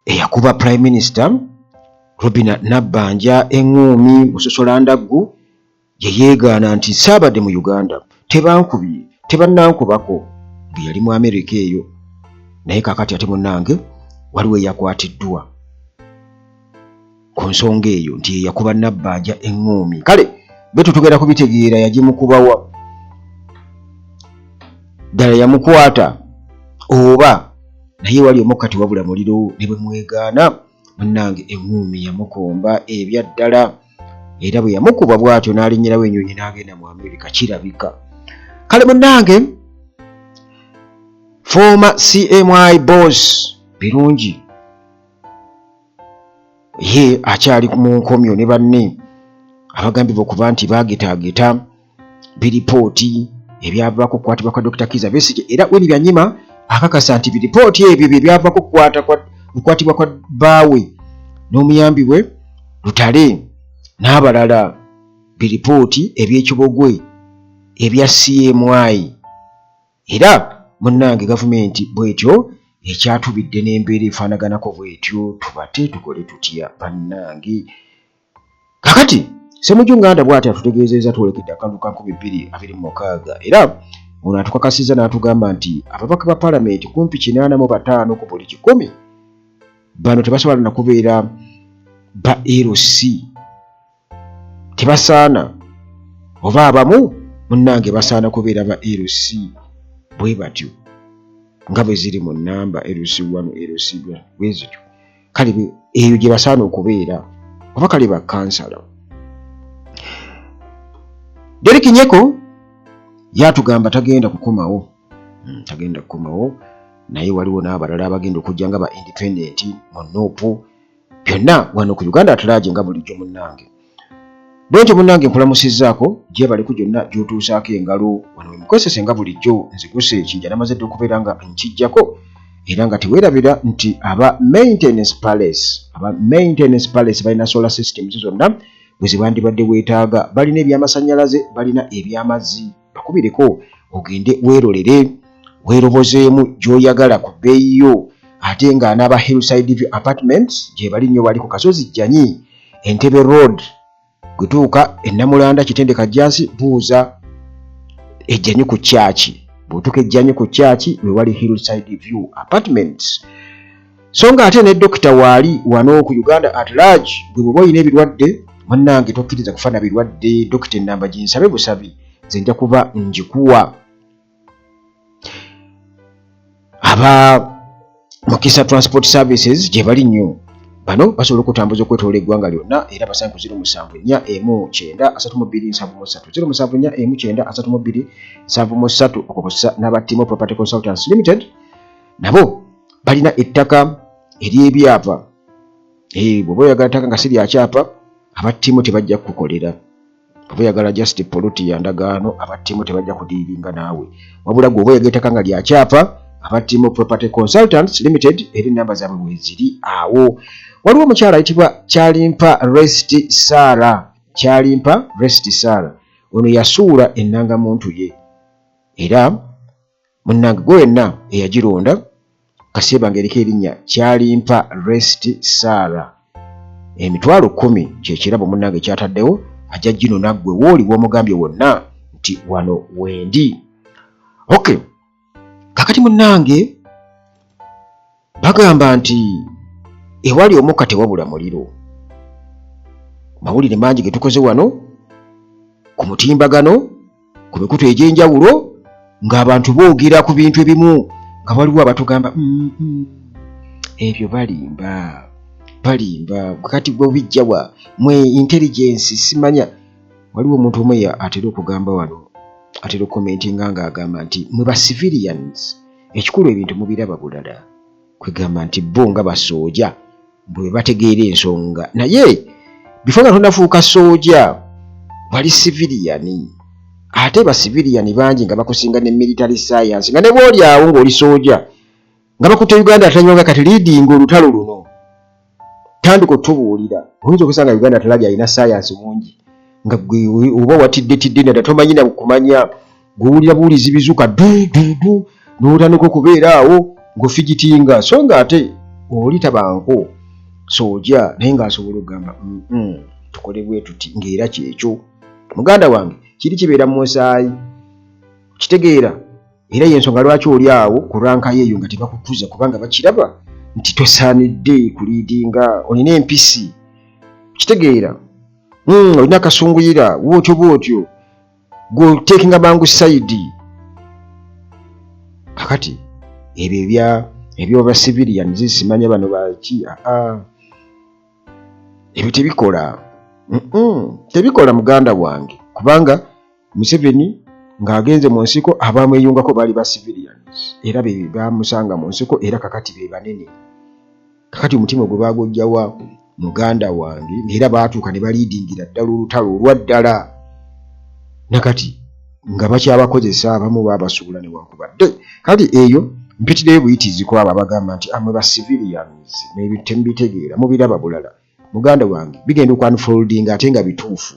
eyakuba Prime Minister Robin Nabbanja engumi musosola ndaggu yeyeegaana nti saabadde mu Uganda tebankubye tebannankubako bwe yali mu America eyo naye kakati ate munnange waliwo eyakwatiddwa ku nsonga eyo nti yakuba Nabbanja engumi kale betu tugenda kubitegeera yagimukubawa ddala yamukwata oba naye wali omukati wabula muliro ne bwe mwegaana munnange engumi yamukomba ebyaddala era bwe yamukuba bw'atyo n'alinyirawo ennyonyi n'agenda mu America kirabika kale munnange former CMI boss birungi ye akyali mu nkomyo ne banne abagambibwa okuba nti baagetaageta biripooti ebyava kukwatibwa kwa Dr. Kizza Besigye era we byanyima akakasa nti biripooti ebyo byava kukwatibwa kwa baawe n'omuyambi we Lutale n'abalala biripooti eby'ekibogwe ebya CMI era munnange gavumenti bwetyo ekyatubidde n'embeera efaanaganako bwetyo tubate tukole tutya bannange kakati Ssemujjunganda bw'ati atutegeezezza twolekede akalulu ka 2026 era ono atukakasizza n'atugamba nti ababaka ba Paalamenti kumpi 85 ku buli 100 bano tebasobola na kubeera ba LC tebasaana oba abamu munnange basaana kubeera ba LC bwe batyo nga bwe ziri mu nnamba LC1 LC2 bwe zityo kale eyo gye basaana okubeera oba kale ba kansala Derek Nyeko yatugamba tagenda kukomawo naye waliwo n'abalala abagenda okujja nga ba independent mu Nuupu byonna wano ku Uganda atalaje nga bulijjo munnange bwentyo munnange nkulamusizzaako gye bali ku gyonna gy'otuusaako engalo wano wemukozese nga bulijjo nziguse kinja namazedde okubeera nga nkijjako era nga teweerabira nti aba maintenance palace balina solar systems zonna bwe zibandibadde weetaaga balina ebyamasannyalaze balina ebyamazzi bakubireko ogende weerolere weerobozeemu gy'oyagala ku bbeeyi yo ate nga n'aba Hillside View Apartments gye bali nnyo bali ku Kasozi Jjanyi Entebbe Road gutuuka Ennamulanda Kitendeka Jansi buuza Ejjanyi ku Kyaki bw'otuuka Ejjanyi ku Kyaki we wali Hillside View Apartments so nga ate ne Dokita waali wano ku Uganda at large bwe bw'oba olina ebirwadde munnange tokkiriza kufuna birwadde Dokita ennamba ginsabe busabi nze nja kuba njikuwa aba Mukisa Transport Services gye bali nnyo bano basobola okutambuza okwetoola eggwanga lyonna era basange ku 07491373 okukosa n'abatimo Property Consultants Limited nabo balina ettaka ery'ebyapa bw'oba oyagala ttaka nga si lya kyapa abattimu tebajja kukolera oba oyagala just poloti ya ndagaano abattimu tebajja kudiiringa naawe wabula gwe oba oyagala ettaka nga lya kyapa abattimu Property Consultants Limited eri ennamba zaabwe bwe ziri awo waliwo omukyala ayitibwa Kyalimpa Rest Sarah ono yasuula ennangamuntu ye era munnange gwe wenna eyagironda kasiibanga eriko erinnya Kyalimpa Rest Sarah emitwalo 10 kyekirabo munnange kyataddewo ajja gino naggwe wooli w'omugambye wonna nti wano wendi okay kakati munnange bagamba nti ewali omukka tewabula muliro mawulire mangi ge tukoze wano ku mutimbagano ku mikutu egy'enjawulo ng'abantu boogera ku bintu ebimu nga waliwo abatugamba ebyo balimba kati gwe bijjawa mwe intelligence simanya waliwo omuntu omwe atera okugamba wano atera okukomentinga ng'agamba nti mwe ba civilians ekikulu ebintu mubiraba bulala kwegamba nti bo nga basooja bwe bategeera ensonga naye bifo nga tonafuuka sooja wali civilian ate ba civilian bangi nga bakusinga ne military science nga ne bw'oli awo ng'oli sooja nga bakutte Uganda atanyonga kati leading olutalo luno tandika otubuulira oyinza okusanga Uganda talaja alina science mungi nga gwe oba watidde nadda tomanyi na kumanya gwewulira buulizi bizuka du n'otandika okubeera awo ng'ofigitinga so nga ate oli tabanko soja naye ng'asobola okugamba tukole bwe tuti ng'era kyekyo muganda wange kiri kibeera mu musaayi kitegeera era y'ensonga lwaki oli awo ku ranka yeeyo nga tebakukuza kubanga bakiraba nti tosaanidde kuliidinga olina empisi kitegeera olina akasunguyira bwotyo gweoteekinga mangu sayidi kakati ebyo ebyoba civilians simanya bano baki ebyo tebikola muganda wange kubanga Museveni ng'agenze mu nsiko abamweyungako baali ba civilians era be bamusanga mu nsiko era kakati be banene kakati omutima gwe bagojjawa muganda wange era baatuuka ne baliidingira ddala olutalo olwaddala nakati nga bakyabakozesa abamu babasuula ne wankubadde kati eyo mpitireyo buyitiziko abo abagamba nti amwe ba civilians temubitegeera mubiraba bulala muganda wange bigenda okwanfolding ate nga bituufu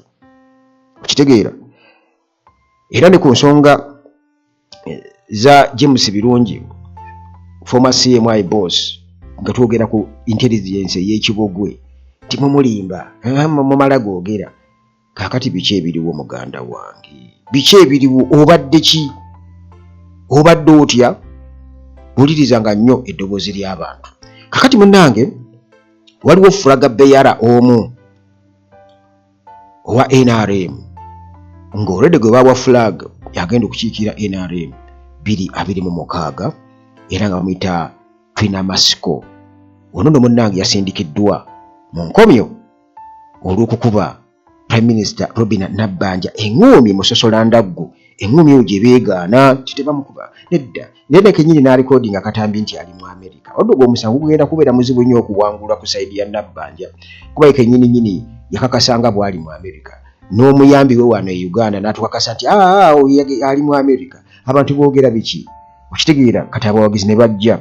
okitegeera era ne ku nsonga za James Birungi former CMI boss nga twogera ku intelligence y'ekibogwe timumulimba mumala googera kakati biki ebiriwo muganda wange biki ebiriwo obadde ki obadde otya bulirizanga nnyo eddoboozi ly'abantu kakati munnange waliwo fulaga beyara omu owa NRM ng'olwedde gwe bawa flag yagenda okukiikira NRM 2026 era nga bamuyita Twina Masiko ono no munnange yasindikiddwa mu nkomyo olw'okukuba Prime Minister Robinah Nabbanja eŋŋuumi mu Sosolandaggu eŋŋuumi eyo gye beegaana kitebamukuba nedda nene kenyini n'alikodinga akatambi nti ali mu America oddo gw'omusango gugenda kubeera muzibu nnyo okuwangulwa ku saidi ya Nabbanja kuba kenyini yakakasanga bw'ali mu America n'omuyambi we wano e Uganda n'atukakasa nti ali mu America abantu boogera biki okitegeera kati abawagizi ne bajja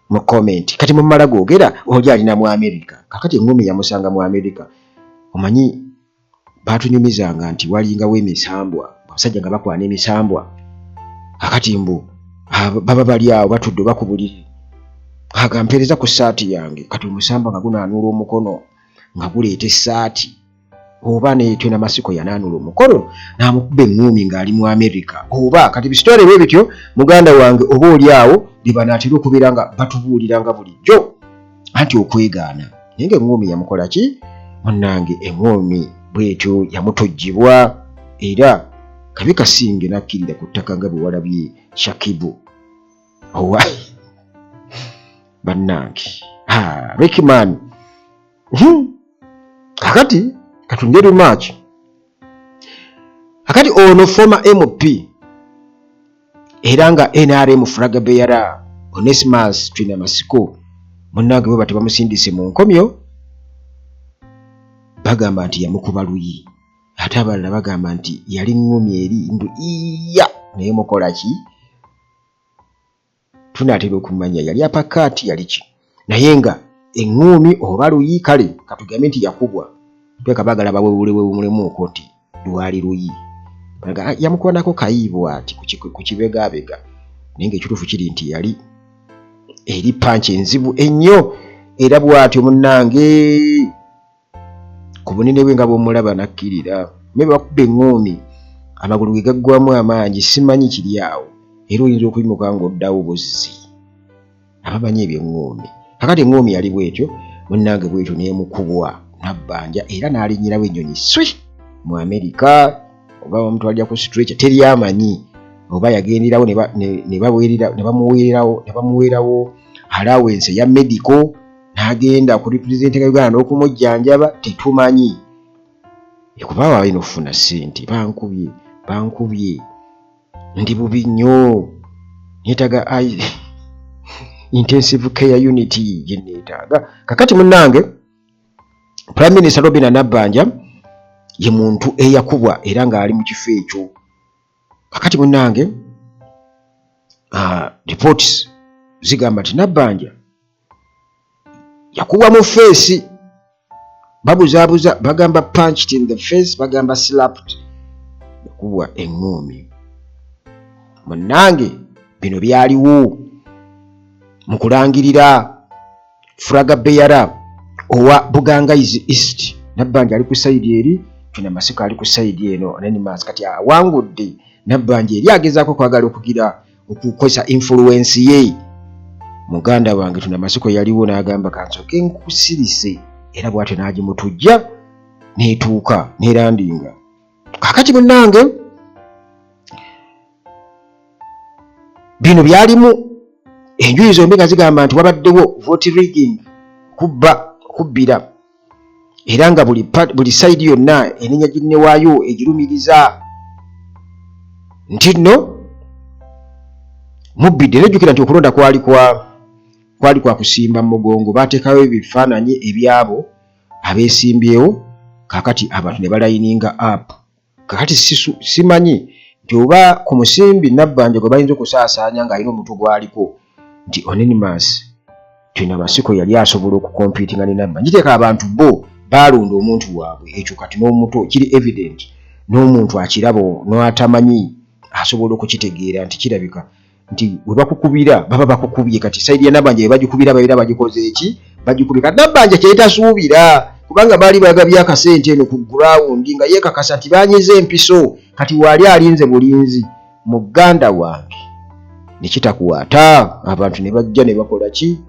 mu comment kati mumala googera ojo alina mu America kakati eŋŋuumi yamusanga mu America omanyi baatunyumizanga nti walingawo emisambwa abasajja nga bakwana emisambwa kakati mbu baba bali awo batudde bakubulire agampereza ku ssaati yange kati omusambwa nga gunaanuula omukono nga guleeta essaati oba ne Twina Masiko yanaanuula omukono n'amukuba eŋŋuumi ng'ali mu America oba kati bisitwale bwe bityo muganda wange oba oli awo banaatera okubeera nga batubuuliranga bulijjo anti okwegaana naye ng'eŋŋuumi yamukola ki munnange eŋŋuumi bwetyo yamutojjibwa era kabi kasinge nakkirira ku ttaka nga bwe walabye Shakibu owa bannange Rickman kakati katungere match kakati ono former MP era nga NRM flag bearer Onesimus Twina Masiko munnange bwe batebamusindise mu nkomyo bagamba nti yamukuba luyi ate abalala bagamba nti yali ŋŋumi eri mbu iya naye mukola ki tunaatera okumanya yali apakaati yali ki naye nga eŋŋumi oba luyi kale katugambe nti yakubwa tweka bagala bawewulemuuko nti lwali luyi yamukwanako kayiibwa ati ku kibegabega naye ng'ekituufu kiri nti yali eri panchi enzibu ennyo era bw'atyo munnange ku bunene bwe nga bw'omulaba nakkirira mebe bakuba eŋŋuumi amagulu ge gaggwamu amaanyi simanyi kiri awo era oyinza okuyimuka ng'oddawo buzzi abamanyi eby'eŋŋuumi kakati eŋŋuumi yali bwetyo munnange bwetyo n'emukubwa Nabbanja era n'alinnyirawo ennyonyi swi mu America oba bamutwalira ku stretcher teri amanyi oba yagenderawo ne bamuweerawo allowance ya medical n'agenda ku representinga Uganda n'okumujjanjaba tetumanyi kuba balina okufuna ssente bankubye ndi bubi nnyo neetaaga intensive care unit gye neetaaga kakati munnange Prime Minister Robinah Nabbanja ye muntu eyakubwa era ng'ali mu kifo ekyo kakati munnange reports zigamba nti Nabbanja yakubwa mu face babuzaabuza bagamba punched in the face bagamba slapped yakubwa eŋŋuumi munnange bino byaliwo mu kulangirira flaga bearer owa Bugangaizi East Nabbanja ali ku side eri, Twina Masiko ali ku side eno Anonymous kati awangudde Nabbanja eri agezaako kwagala okukozesa influence ye. Muganda wange Twina Masiko yaliwo n'agamba kansoke nkusirise era bw'atyo n'agimutujja n'etuuka n'erandinga. Kakati munnange bino byalimu enjuyi zombi nga zigamba nti wabaddewo vote rigging, kubbira, era nga buli side yonna erinnya ginne waayo egirumiriza nti nno mubbidde. Nejjukira nti okulonda kwali kwa kusimba mu mugongo, baateekawo ebifaananyi ebyabo abeesimbyewo, kakati abantu ne balayininga up. Kakati simanyi nti oba ku musimbi Nabbanja gwe bayinza okusaasaanya ng'alina omuntu gwaliko nti Anonymous Twina Masiko yali asobola okukompiitinga ne Nabbanja. Ngiteeka abantu bo baalonda omuntu waabwe, ekyo kati n'omuto kiri evident, n'omuntu akiraba n'atamanyi asobola okukitegeera nti kirabika nti we bakukubira baba bakukubye. Kati sayidi ya Nabbanja we bagikubira babeera bagikoze eki, bagikubye. Kati Nabbanja kyetasuubira kubanga baali bagabye akasente eno ku ground nga yeekakasa nti baanyize empiso, kati waali alinze bulinzi. Muganda wange ne kitakuwaata, abantu ne bajja ne bakola ki?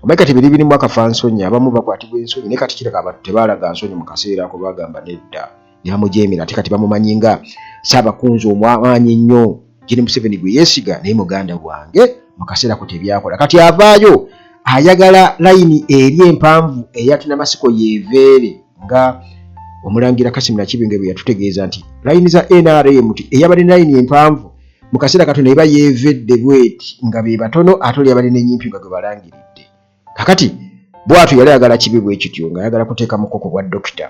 Omanyi kati biri birimu akafa nsonyi, abamu bakwatibwa ensonyi naye kati kireka abantu tebaalaga nsonyi mu kaseera ako, bagamba nedda ne bamujeemera ate kati bamumanyi nga Ssaabakunzi omwamaanyi ennyo Gen. Museveni gwe yeesiga, naye muganda wange mu kaseera ako tebyakola. Kati avaayo ayagala layini eri empanvu eya Twina Masiko yeeveere, nga Omulangira Kassim Nakibinge bwe yatutegeeza nti layini za NRM eyabadde layini empanvu mu kaseera katono eba yeevedde bweti nga be batono ate oli abadde n'ennyimpi nga gwe balangiridde. Kakati bw'atyo yali ayagala kibe bwe kityo ng'ayagala kuteeka mukoko gwa dokita,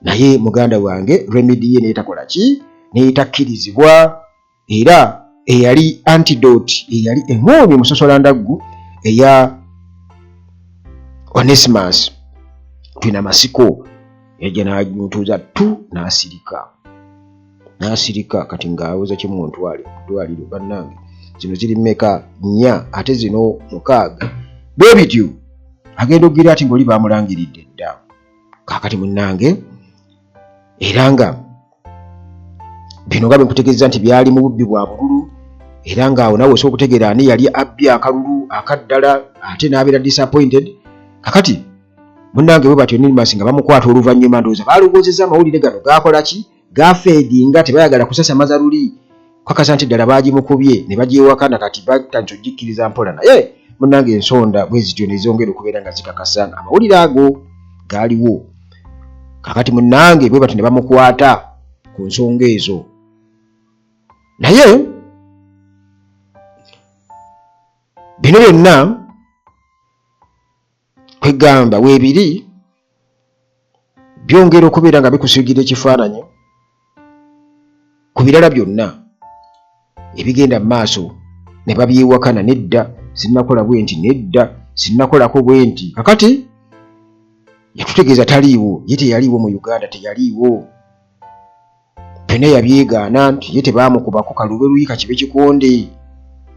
naye muganda wange remedy ye n'etakola ki? N'etakkirizibwa. Era eyali antidote, eyali eŋŋoomi musosolandaggu eya Onesimus Twina Masiko yajja n'amutuuza tu n'asirika kati ng'awuza kimuntwale ddwaliro. Bannange zino ziri mmeka? 4 ate zino 6 bwe bityo agenda okugira ati ng'oli baamulangiridde dda. Kaakati munnange era nga bino nga bwenkutegeeza nti byali mu bubbi bwa bululu, era ng'awo nawe osobola okutegeera ani yali abbye akalulu akaddala ate n'abeera disappointed. Kakati munnange bwe batyo Anonymous nga bamukwata oluvannyuma, ndowooza baalowozezza amawulire gano gaakola ki? Gaafeedinga, tebayagala kusasamaza luli, kakasa nti ddala baagimukubye ne bagyewakana, kati batandise okugikkiriza mpola. Naye munnange ensonda bwe zityo ne zongera okubeera nga zikakasa nga amawulire ago gaaliwo. Kakati munnange bwe batyo ne bamukwata ku nsonga ezo. Naye bino byonna kwegamba weebiri byongera okubeera nga bikusigira ekifaananyi ku birala byonna ebigenda mu maaso ne babyewakana. Nedda sinnakola bwe nti, nedda sinnakolako bwe nti. Kakati yatutegeeza taliiwo, ye teyaliiwo mu Uganda, teyaliiwo. Byonna yabyegaana nti ye tebaamukubako kalube luyika kibe kikonde.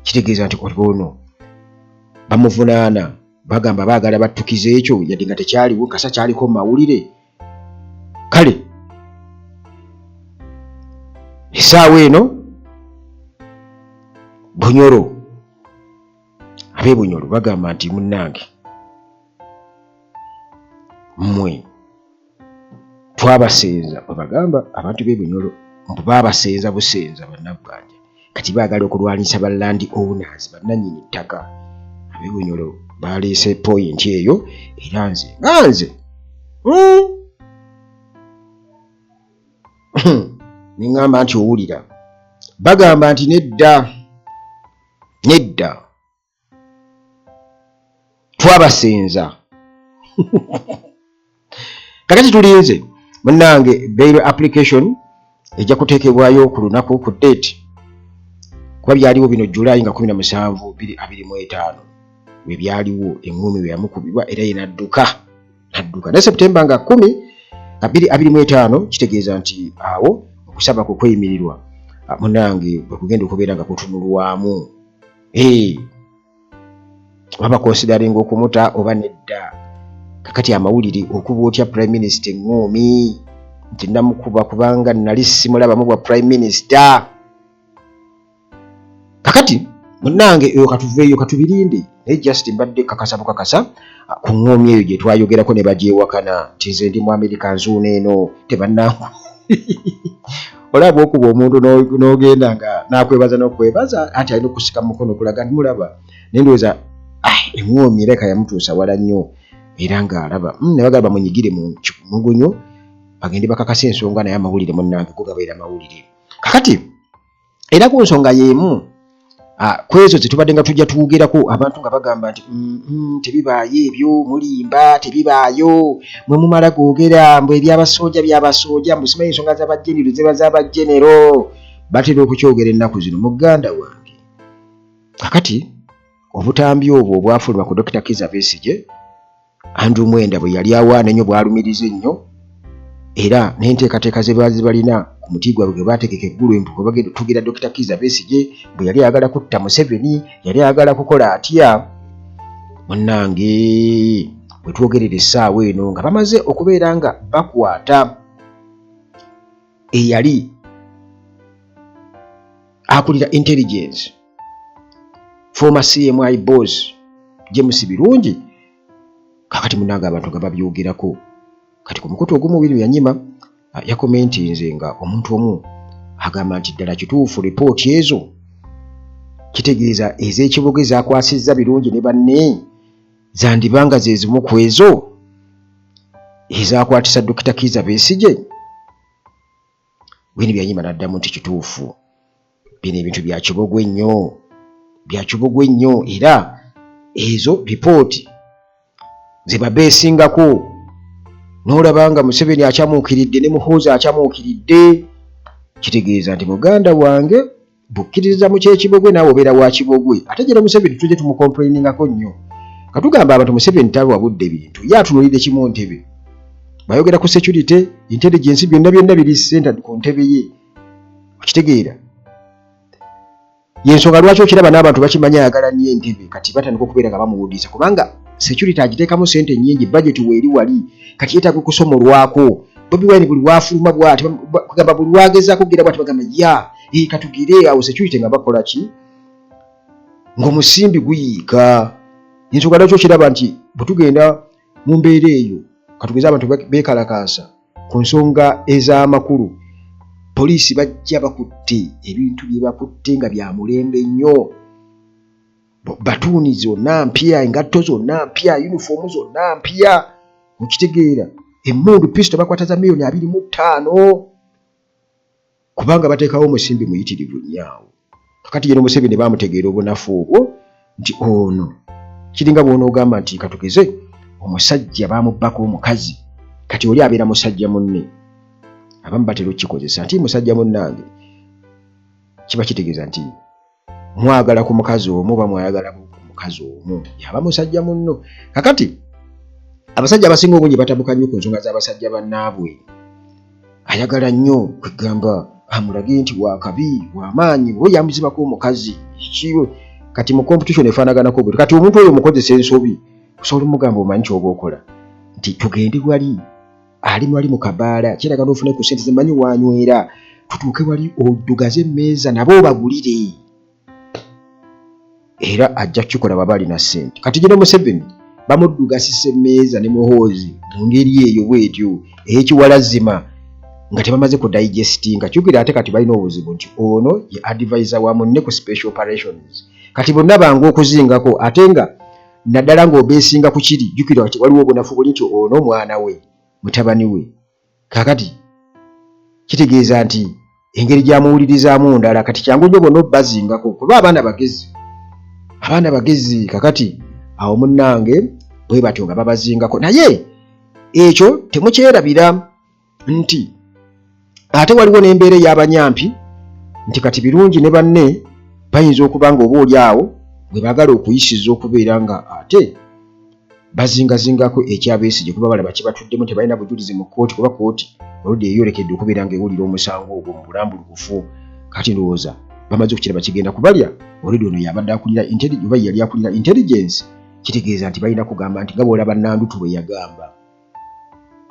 Kitegeeza nti ono bamuvunaana, bagamba baagala battukiza ekyo yadde nga tekyaliwo, kasa kyaliko mu mawulire. Kale essaawa eno Bunyoro, ab'e Bunyoro bagamba nti munnange mmwe twabasenza, bwe bagamba abantu b'e Bunyoro baabasenza busenza Bannabbanja, kati baagala okulwanyisa ba land owners, bannannyini ttaka. Ab'e Bunyoro baleese point eyo, era nze niŋŋamba nti owulira, bagamba nti nedda twabasenza. Kakati tulinze munnange bail application ejja kuteekebwayo ku lunaku ku date, kuba byaliwo bino July nga 17, 2025 bwe byaliwo eŋŋumi bwe yamukubibwa era ye n'adduka ne September nga 10, 2025 kitegeeza nti awo okusaba ku kweyimirirwa munnange bwe kugenda okubeera nga kutunulwamu. baba considering okumuta oba nedda. Kakati amawulire okuba otya Prime Minister Ngoomi nti namukuba kubanga nali simulabamu bwa Prime Minister. Kakati munnange eyo katuveeyo katubirinde naye just mbadde kakasa bukakasa ku Ngoomi eyo gye twayogerako ne bagyewakana nti nze ndi mu America nzuuna eno tebannangu. Olaba okuba omuntu n'ogenda nga n'akwebaza n'okwebaza ati alina okusika mu mukono okulaga nti mulaba naye ndowooza Ngoomi leka yamutuusa wala nnyo era ng'alaba ne bagamba munyigire mu mugunyo bagende bakakasa ensonga naye amawulire munnange go gabeera mawulire. Kakati era ku nsonga y'emu kwezo zetubadde nga tujja tuwugerako abantu nga bagamba nti tebibaayo ebyo mulimba tebibaayo mwe mumala googera mbwe by'abasooja mbwe simanyi ensonga z'abajjenero ziba z'abajjenero batera okukyogera ennaku zino muganda wange. Kakati obutambi obwo obwafuluma ku Dr. Kizza Besigye Andrew Mwenda bwe yali awaana ennyo bwalumiriza ennyo era n'enteekateeka ze baali balina ku muti gwabwe gwe baategeka eggulu empuku bagenda tugira Dr. Kizza Besigye bwe yali ayagala kutta Museveni yali ayagala kukola atya. Munnange bwe twogerera essaawa eno nga bamaze okubeera nga bakwata eyali akulira intelligence former CMI boss James Birungi. Kakati munnange abantu nga babyogerako kati ku mukutu ogumu bino yanyima yakomentinze nga omuntu omu agamba nti ddala kituufu ripooti ezo kitegeeza ez'ekibuga ezakwasizza Birungi ne banne zandibanga ze zimu ku ezo ezakwatisa Dr. Kizza Besigye. Bwini byanyima n'addamu nti kituufu bino ebintu bya kibogwe nnyo era ezo ripooti ze babeesingako n'olabanga Museveni akyamuukiridde ne Muhoozi akyamuukiridde kitegeeza nti muganda wange bukkiriza mu kyekibogwe naawe obeera wa kibogwe. Ate gye Museveni tujje tumukomplainingako nnyo katugamba abantu Museveni talwa budde bintu ye atunuulidde kimu ntebe bayogera ku security intelligence byonna biri centered ku ntebe ye okitegeera yensonga lwaki okiraba n'abantu bakimanya ayagala nnyo entebe kati batandika okubeera nga bamuwudiisa kubanga security agiteekamu sente nnyingi budget weeri wali kati yeetaaga okusomolwako. Bobi Wine buli wafuluma bw'ati kugamba buli wagezaako kugira bw'ati bagamba katugire awo security nga bakola ki ng'omusimbi guyiika. Ensonga lwaki okiraba nti bwe tugenda mu mbeera eyo katugeze abantu beekalakaasa ku nsonga ez'amakulu poliisi bajja bakutte ebintu bye bakutte nga bya mulembe nnyo. Batuuni zonna mpya, engatto zonna mpya, uniform zonna mpya okitegeera. Emmundu pisto bakwata za $2.5 kubanga bateekawo omusimbi muyitirivu nnyawo. Kakati yeno Museveni baamutegeera obunafu obwo nti ono kiringa bw'onoogamba nti katugeze omusajja baamubbako omukazi kati oli abeera musajja munne abamu batera okukikozesa nti musajja munnange kiba kitegeeza nti mwagala ku mukazi omu oba mwayagala ku mukazi omu yaba musajja munno. Kakati abasajja abasinga obungi batabuka nnyo ku nsonga z'abasajja bannaabwe ayagala nnyo kwegamba amulage nti wakabi wamaanyi bwe yamuzibako omukazi kiwe kati mu competition efaanaganako bwe kati omuntu oyo mukozesa ensobi osobola omugamba omanyi kyoba okola nti tugende wali ali mwali mu kabaala kiraga n'ofune ku ssente zimanyi wanywera tutuuke wali odugaze emmeeza nabo bagulire era ajja kukikola baba alina ssente. Kati gino Museveni bamuddugasisa emmeeza ne Muhoozi mu ngeri eyo bwetyo ey'ekiwalazima nga tebamaze ku digestinga kyukira ate kati balina obuzibu nti ono ye advisor wa munne ku special operations kati bonna bange okuzingako ate nga naddala ng'obeesinga ku kiri jjukira kati waliwo obunafu buli nti ono mwana we mutabani we. Kakati kitegeeza nti engeri gy'amuwulirizaamu ndala kati kyangu nnyo bonna obbazingako kuba abaana bagezi. Kakati awo munnange bwe batyo nga babazingako naye ekyo temukyerabira nti ate waliwo n'embeera ey'abanyampi nti kati Birungi ne banne bayinza okuba nga oba oli awo bwe baagala okuyisiza okubeera nga ate bazingazingako ekyabeesigye kuba balaba kibatuddemu tebalina bujulizi mu kkooti kuba kkooti oludde eyolekedde okubeera nga ewulira omusango ogwo mu bulambulukufu. Kati ndowooza bamaze okukiraba kigenda kubalya oludde ono yabadde akulira oba yali akulira intelligence kitegeeza nti balina kugamba nti nga bw'olaba Nandutu bwe yagamba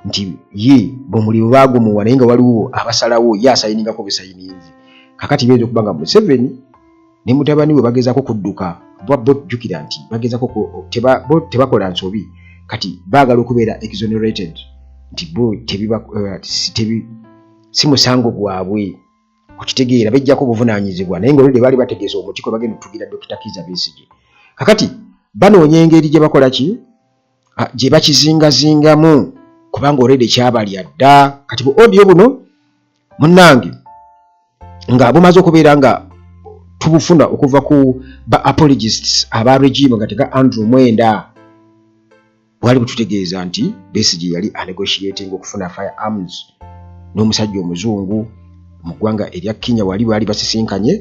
nti ye bw'omulimu baagumuwa naye nga waliwo abasalawo ye asayiningako busayininzi. Kakati biyinza okuba nga Museveni ne mutabani we bagezaako kudduka bojjukira nti bagezaako tebakola nsobi kati baagala okubeera exonerated nti bo si musango gwabwe okitegeera bejjako obuvunaanyizibwa naye ng'oludde baali bategeeza omutiko bagenda okutugira Dr. Kizza Besigye. Kakati banoonya engeri gye bakola ki gye bakizingazingamu kubanga olwedde kyabalya dda. Kati bu audio buno munnange nga bumaze okubeera nga tubufuna okuva ku ba apologists aba regime nga tega Andrew Mwenda bwali bututegeeza nti Besigye yali anegotiating okufuna firearms n'omusajja omuzungu mu ggwanga erya Kenya wali baali basisinkanye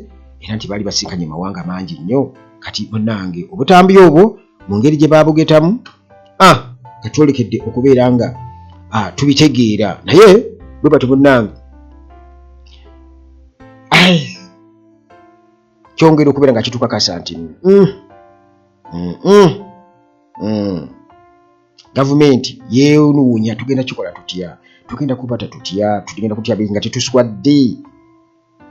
era nti baali basisinkanye mawanga mangi nnyo. Kati munnange obutambi obwo mu ngeri gye baabugetamu katwolekedde okubeera nga tubitegeera naye bwe bati munnange kyongera okubeera nga kitukakasa nti gavumenti yeewuunya tugenda kikola tutya, tugenda kubata tutya, tugenda kutya nga tetuswadde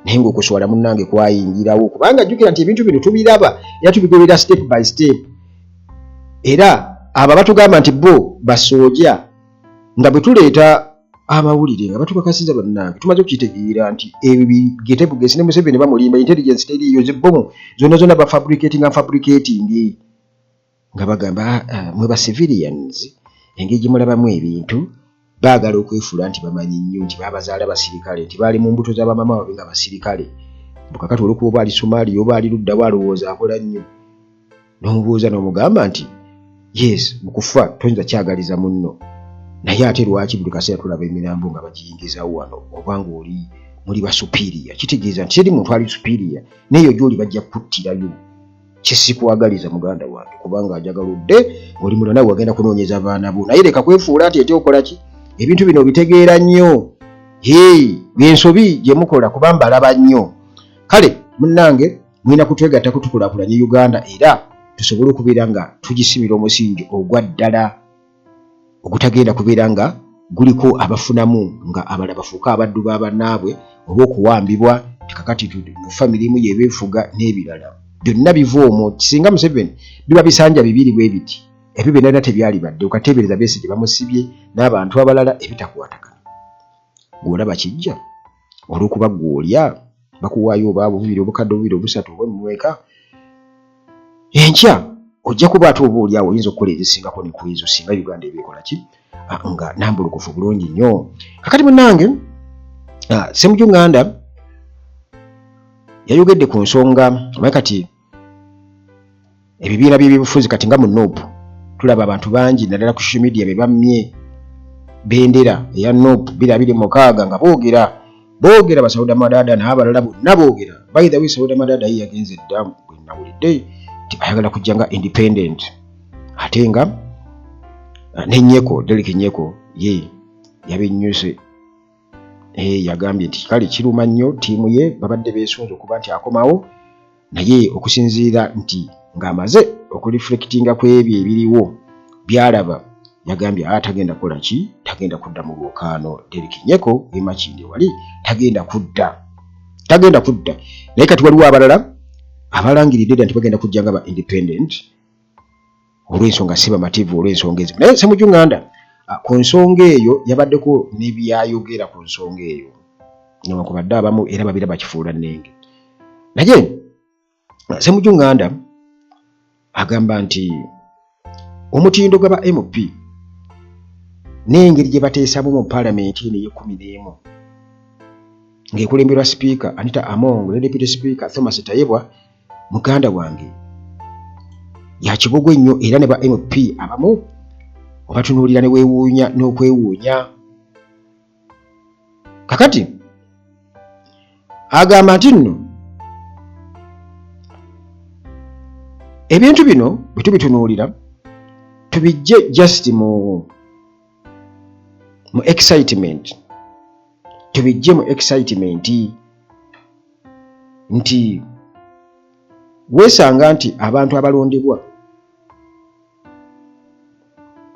naye ng'okuswala munnange kwayingirawo kubanga jjukira nti ebintu bino tubiraba era tubigoberera step by step era abo batugamba nti bo basooja nga bwe tuleeta amawulire nga batukakasiza bannange tumaze okukitegeera nti ebyo bigete bugesi ne Museveni bamulimba intelligence teriiyo zibbomu zonna bafabricating nga bagamba mwe ba civilians engeri gye mulabamu ebintu baagala okwefuula nti bamanyi nnyo nti baabazaala basirikale nti baali mu mbuto z'abamama baabwe nga basirikale bukakati olwokuba oba ali Somalia oba ali luddawo alowooza akola nnyo n'omubuuza n'omugamba nti yes mu kufa toyinza kyagaliza munno naye ate lwaki buli kaseera tulaba emirambo nga bagiyingizawo wano obanga oli muli ba superior kitegeeza nti teri muntu ali superior neyo gy'oli bajja kuttirayo kyesikwagaliza muganda wange kubanga ajagaludde oli muno nawe wagenda kunoonyeza abaana bo naye leka kwefuula nti ete okola ki ebintu bino bitegeera nnyo byensobi gye mukola kuba mbalaba nnyo. Kale munnange mwina kutwegatta kutukulaakulanya Uganda era tusobole okubeera nga tugisimira omusingi ogwa ddala ogutagenda kubeera nga guliko abafunamu nga abalala bafuuka abaddu b'abannaabwe oba okuwambibwa tikakati mu famire emu yebeefuga n'ebirala byonna biva omwo. Singa Museveni biba bisanja bibiri bwe biti ebyo byonna tebyali badde okateebereza Besigye bamusibye n'abantu abalala ebitakwatagana gw'olaba kijja olw'okuba gw'olya bakuwaayo oba bubiri obukadde obubiri obusatu oba mumweka enkya ojja kuba ate oba oliawo oyinza okukola ezisingako ne ku ezo singa Uganda ebeekola ki nga nambulukufu bulungi nnyo. Kakati munnange Ssemujju yayogedde ku nsonga omanyi kati ebibiina by'ebyobufuzi kati nga mu NOP tulaba abantu bangi naddala ku social media be bammye bendera eya NOP 2026 nga boogera basawuda madada n'abalala bonna boogera by the way sawuda madada ye yagenze dda bwe nawulidde nti ayagala kujja nga independent ate nga n'ennyeko Derek Nyeko ye yabennyuse yagambye nti kale kiruma nnyo ttiimu ye babadde beesunze okuba nti akomawo naye okusinziira nti ng'amaze okureflectinga ku ebyo ebiriwo byalaba yagambye tagenda kukola ki tagenda kudda mu lwokaano Derek Nyeko emakindi wali tagenda kudda naye kati waliwo abalala abalangiridde dda nti bagenda kujja nga ba independent olw'ensonga si bamativu olw'ensonga ezo naye Ssemujju ku nsonga eyo yabaddeko n'ebyayogera ku nsonga eyo newankubadde abamu era babiraba kifuula nnenge naye Ssemujju agamba nti omutindo gw'aba MP n'engeri gye bateesamu mu paalamenti eno ey'e11 ng'ekulemberwa sipiika Anita Among ne deputy speaker Thomas Tayebwa muganda wange yakibogwe nnyo era ne ba MP abamu obatunuulira ne weewuunya n'okwewuunya. Kakati agamba nti nno ebintu bino bwe tubitunuulira tubijje just mu excitement nti weesanga nti abantu abalondebwa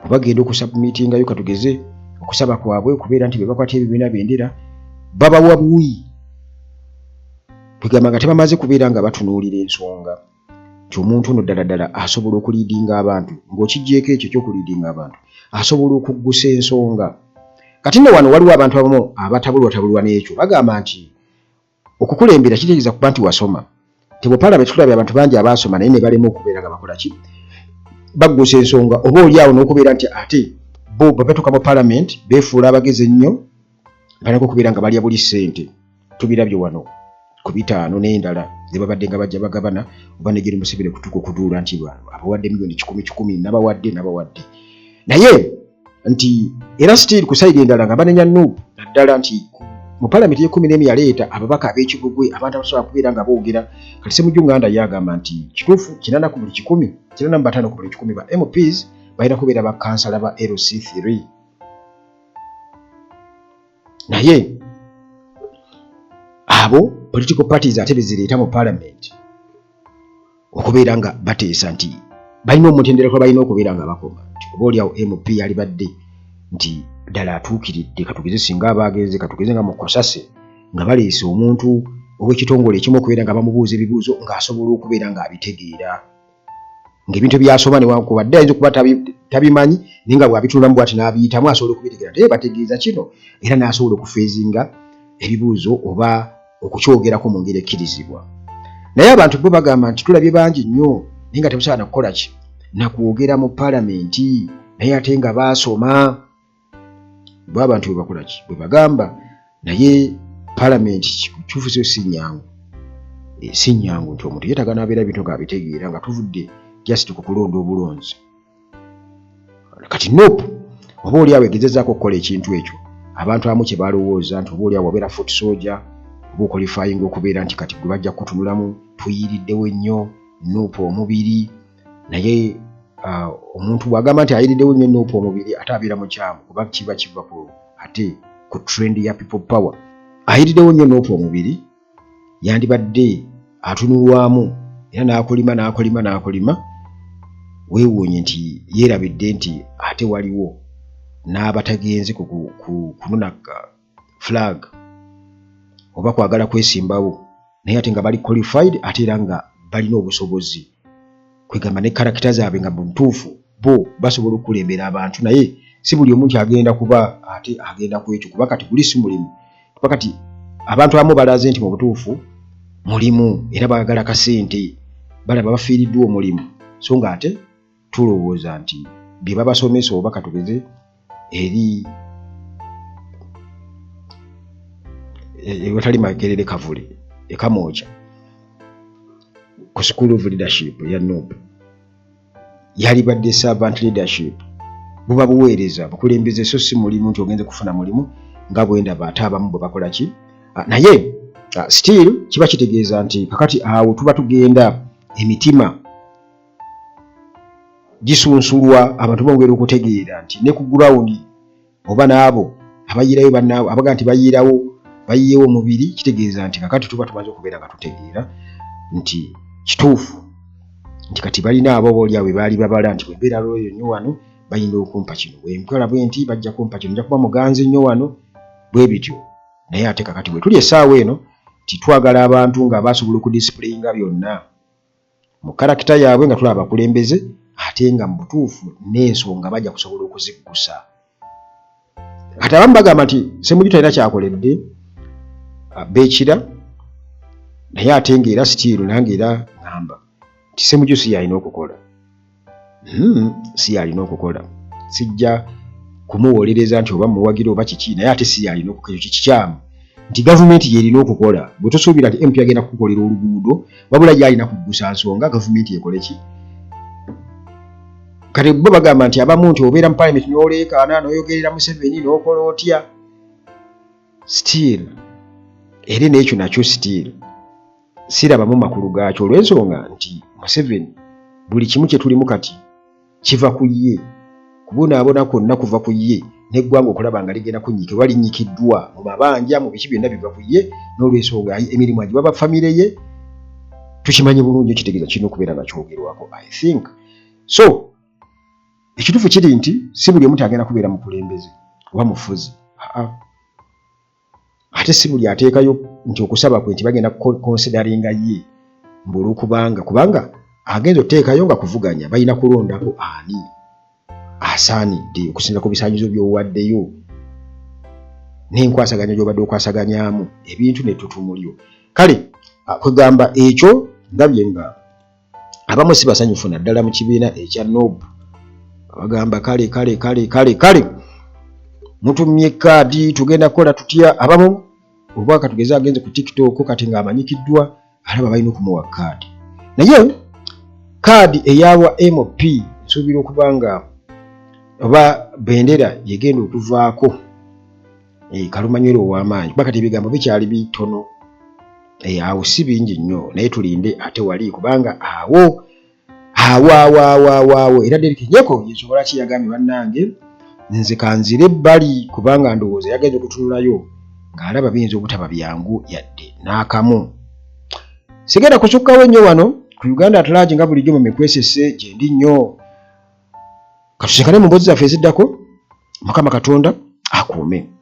bagenda okusubmitingayo katugeze okusaba kwabwe okubeera nti bebakwata ebibiina bendera babawa buwi kwegamba nga tebamaze kubeera nga batunuulira ensonga nti omuntu ono ddala asobola okuliidinga abantu ng'okijjeeko ekyo ky'okuliidinga abantu asobola okuggusa ensonga. Kati nno wano waliwo abantu abamu abatabulwatabulwa n'ekyo bagamba nti okukulembera kitegeeza kuba nti wasoma. Tebo Parliament tulabye abantu bangi abaasoma naye ne balema okubeera nga bakola ki baggusa ensonga oba oliawo n'okubeera nti ate bo batuuka mu Parliament beefuula abagezi ennyo balina okubeera nga balya buli ssente. Tubirabye wano ku bitaano n'endala ze babadde nga bajja bagabana oba Negeri Museveni kutuuka okuduula nti abawadde miliyoni 10 nabawadde naye nti era still ku sayidi endala nga banenya Nuupu naddala nti mu Parliament ye 11 yaleeta ababaka ab'ekigugwe abantu abasobola kubeera nga boogera. Kati Ssemujju Nganda yagamba nti kituufu 8 ku buli 10 85 ku buli 10 ba MPs balina kubeera bakansala ba LC3 naye abo political parties ate bezireeta mu Parliament okubeera nga bateesa nti balina omutendera balina okubeera nga bakoma nti oba oliawo MP yali badde nti ddala atuukiridde katugeze singa abagenze katugeze nga mukosase nga baleese omuntu ow'ekitongole ekimu okubeera nga bamubuuza ebibuuzo ng'asobola okubeera ng'abitegeera ng'ebintu byasoma newankubadde ayinza okuba tabimanyi naye nga bw'abitunulamu bw'ati n'abiyitamu asobola okubitegeera naye bategeeza kino era n'asobola okufeezinga ebibuuzo oba okukyogerako mu ngeri ekkirizibwa. Naye abantu bo bagamba nti tulabye bangi nnyo naye nga tebusobola nakukola ki nakwogera mu Parliament naye ate nga baasoma bo abantu bwe bakola ki bwe bagamba naye Parliament kifuuso si nnyangu nti omuntu yeetaaga n'abeera bintu ng'abitegeera nga tuvudde just ku kulonda obulonzi. Kati Nuupu oba oliawo egezezaako okukola ekintu ekyo abantu abamu kye balowooza nti oba oliawo wabeera foot soldier oba okwalifying okubeera nti kati gwe bajja kutunulamu tuyiriddewo ennyo Nuupu omubiri naye omuntu bw'agamba nti ayiriddewo nnyo Nuupu omubiri ate abeera mukyamu kuba kiba kiva ate ku trend ya people power. Ayiriddewo nnyo Nuupu omubiri yandibadde atunulwamu era n'akolima weewuunye nti yeerabidde nti ate waliwo n'abatagenze kunona flag oba kwagala kwesimbawo naye ate nga bali qualified ate era nga balina obusobozi kwegamba ne karakita zaabwe nga buntuufu bo basobola okukulembera abantu naye si buli omuntu agenda kuba ate agenda ku ekyo kuba kati guli si mulimu kuba kati abantu abamu balaze nti mu butuufu mulimu era baagala kasente balaba bafiiriddwa omulimu so nga ate tulowooza nti bye babasomesa oba katugeze eri watali Makerere Kavule ekamooja ku School of Leadership ya Nuupu yali badde servant leadership buba buweereza bukulembeze so si mulimu nti ogenze kufuna mulimu nga bwendaba ate abamu bwe bakola ki naye still kiba kitegeeza nti kakati awo tuba tugenda emitima gisunsulwa abantu bongera okutegeera nti ne ku ground oba n'abo abayirayo bannaabo abaga nti bayiyewo omubiri kitegeeza nti kakati tuba tumaze okubeera nga tutegeera nti kituufu nti kati balina abo boolyawe baali babala nti bwembeera lwoyo nnyo wano bayinza okumpa kino bwenkola bwe nti bajja kumpa kino nja kuba muganzi nnyo wano bwe bityo naye ate kakati bwe tuli essaawa eno titwagala abantu nga basobola okudisipuliyinga byonna mu karakita yaabwe nga tulaba abakulembeze ate nga mu butuufu n'ensonga bajja kusobola okuziggusa. Kati abamu bagamba nti Ssemujju talina kyakoledde beekira naye ate ng'era sitiiru nange era ngamba nti Ssemujju si yalina okukola si yalina okukola sijja kumuwolereza nti oba muwagira oba kiki naye ate si yalina okukola kikyamu nti gavumenti yerina okukola bwe tosuubira nti MP agenda kukukolera oluguudo wabula gyalina kuggusa nsonga gavumenti ekole ki. Kati bo bagamba nti abamu nti obeera mu Parliament n'oleekaana n'oyogerera Museveni n'okola otya still era n'ekyo nakyo still sirabamu makulu gaakyo olw'ensonga nti Museveni buli kimu kye tulimu kati kiva ku ye kubonaabona kwonna kuva ku ye n'eggwanga okulaba nga ligenda kunyiikirwa linnyikiddwa mu mabanja mu biki byonna biva ku ye n'olw'ensonga emirimu agiwa bafamire ye tukimanyi bulungi ekitegeeza kirina okubeera nga kyogerwako I think so ekituufu kiri nti si buli omuntu agenda kubeera mukulembeze oba mufuzi. Ate si buli ateekayo nti okusaba kwe nti bagenda kukonsideringa ye mbulu kubanga agenza oteekayo nga kuvuganya balina kulondako ani asaanidde okusinza ku bisaanyizo by'owaddeyo n'enkwasaganya gy'obadde okwasaganyaamu ebintu n'ettutumulyo. Kale kwegamba ekyo ndabye nga abamu si basanyufu naddala mu kibiina ekya NOB. Bagamba kale mutumye kaadi tugenda kukola tutya. Abamu obwaka tugeze agenze ku TikTok kati ng'amanyikiddwa alaba balina okumuwa kaadi. Naye kaadi eyawa MP nsuubira okuba nga oba bendera yegenda okuvaako Kalumanywera ow'amaanyi kuba kati ebigambo bikyali bitono. Awo si bingi nnyo naye tulinde ate wali kubanga awo era Derek Nyeko yesobola ki yagambye bannange nze kanzire ebbali kubanga ndowooza yagenze okutunulayo ng'alaba biyinza obutaba byangu yadde n'akamu. Sigenda kusukkawo ennyo wano ku Uganda At-Large nga bulijjo mu mikwesese gye ndi nnyo. Katusinkane mu mboozi zaffe eziddako. Mukama Katonda akuume.